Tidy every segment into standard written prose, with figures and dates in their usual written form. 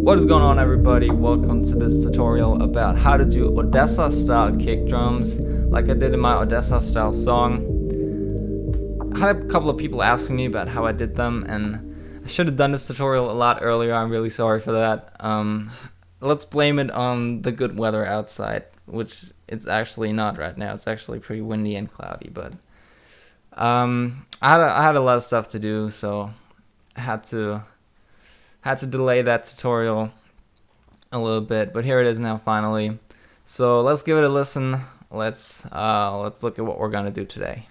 What is going on, everybody? Welcome to this tutorial about how to do ODESZA style kick drums like I did in my ODESZA style song. I had a couple of people asking me about how I did them, and I should have done this tutorial a lot earlier. I'm really sorry for that. Let's blame it on the good weather outside, which it's actually not right now. It's actually pretty windy and cloudy, but I had a lot of stuff to do, so I had to delay that tutorial a little bit, but here it is now finally. So let's give it a listen. Let's look at what we're gonna do today.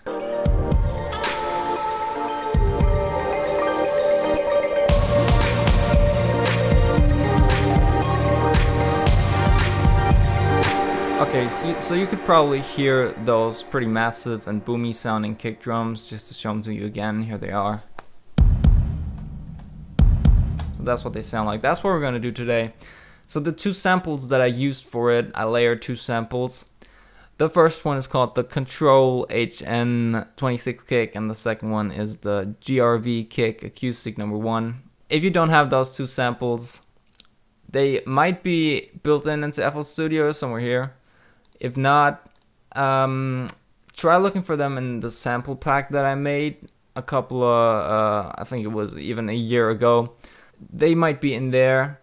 Okay, so you could probably hear those pretty massive and boomy sounding kick drums. Just to show them to you again, here they are. So that's what they sound like. That's what we're going to do today. So the two samples that I used for it, I layered two samples. The first one is called the Control HN26 kick, and the second one is the GRV kick acoustic number 1. If you don't have those two samples, they might be built into FL Studio somewhere here. If not, try looking for them in the sample pack that I made a couple of, I think it was even a year ago. They might be in there.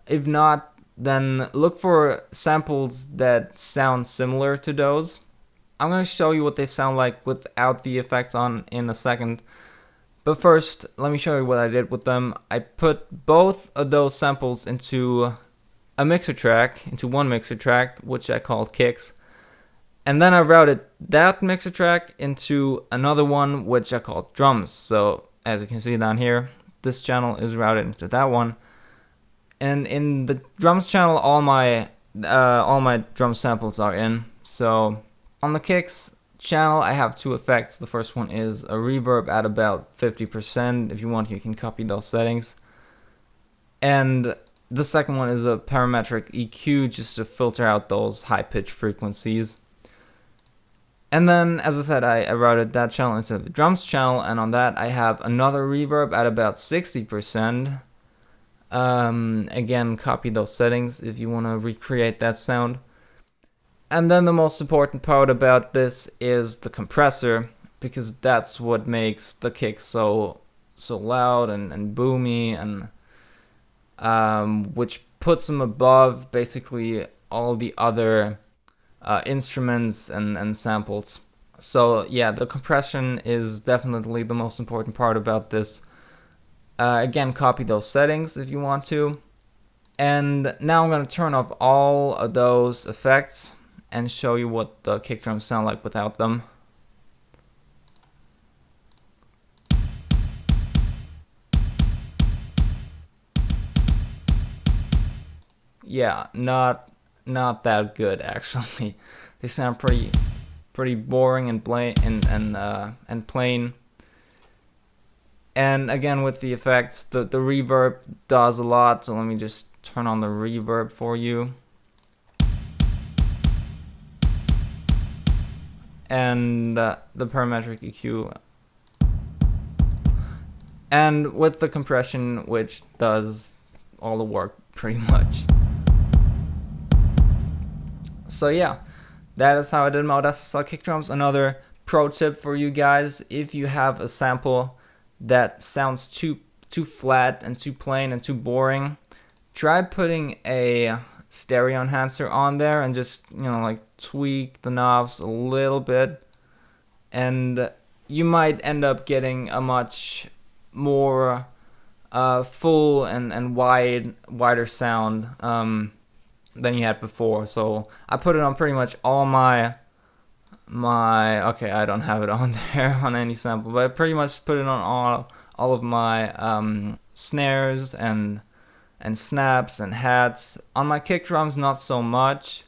If not, then look for samples that sound similar to those. I'm going to show you what they sound like without the effects on in a second. But first, let me show you what I did with them. I put both of those samples into a mixer track, into one mixer track, which I called kicks. And then I routed that mixer track into another one, which I called drums. So as you can see down here, this channel is routed into that one. And in the drums channel, all my drum samples are in. So on the kicks channel, I have two effects. The first one is a reverb at about 50%. If you want, you can copy those settings. And the second one is a parametric EQ, just to filter out those high-pitched frequencies. And then, as I said, I routed that channel into the drums channel, and on that I have another reverb at about 60%. Again, copy those settings if you want to recreate that sound. And then the most important part about this is the compressor, because that's what makes the kick so loud and boomy, and which puts them above basically all the other instruments and samples. So yeah, the compression is definitely the most important part about this. Again, copy those settings if you want to. And now I'm going to turn off all of those effects and show you what the kick drums sound like without them. Yeah, not that good actually. They sound pretty boring and plain and plain. And again, with the effects, the reverb does a lot. So let me just turn on the reverb for you. And the parametric EQ. And with the compression, which does all the work pretty much. So yeah, that is how I did my ODESZA style kick drums. Another pro tip for you guys: if you have a sample that sounds too flat and too plain and too boring, try putting a stereo enhancer on there and just, you know, like tweak the knobs a little bit, and you might end up getting a much more full and wider sound than you had before. So I put it on pretty much all my okay, I don't have it on there on any sample, but I pretty much put it on all of my snares and snaps and hats. On my kick drums, not so much,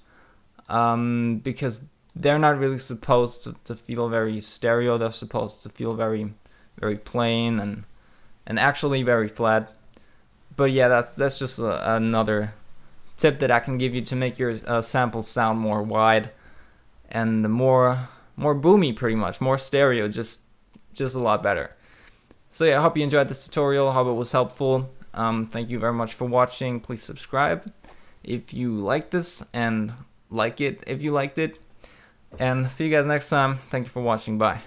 because they're not really supposed to feel very stereo. They're supposed to feel very plain and actually very flat. But yeah, that's just another tip that I can give you to make your samples sound more wide and more boomy, pretty much more stereo, just a lot better. So yeah, I hope you enjoyed this tutorial. I hope it was helpful. Thank you very much for watching. Please subscribe if you like this, and like it if you liked it. And see you guys next time. Thank you for watching. Bye.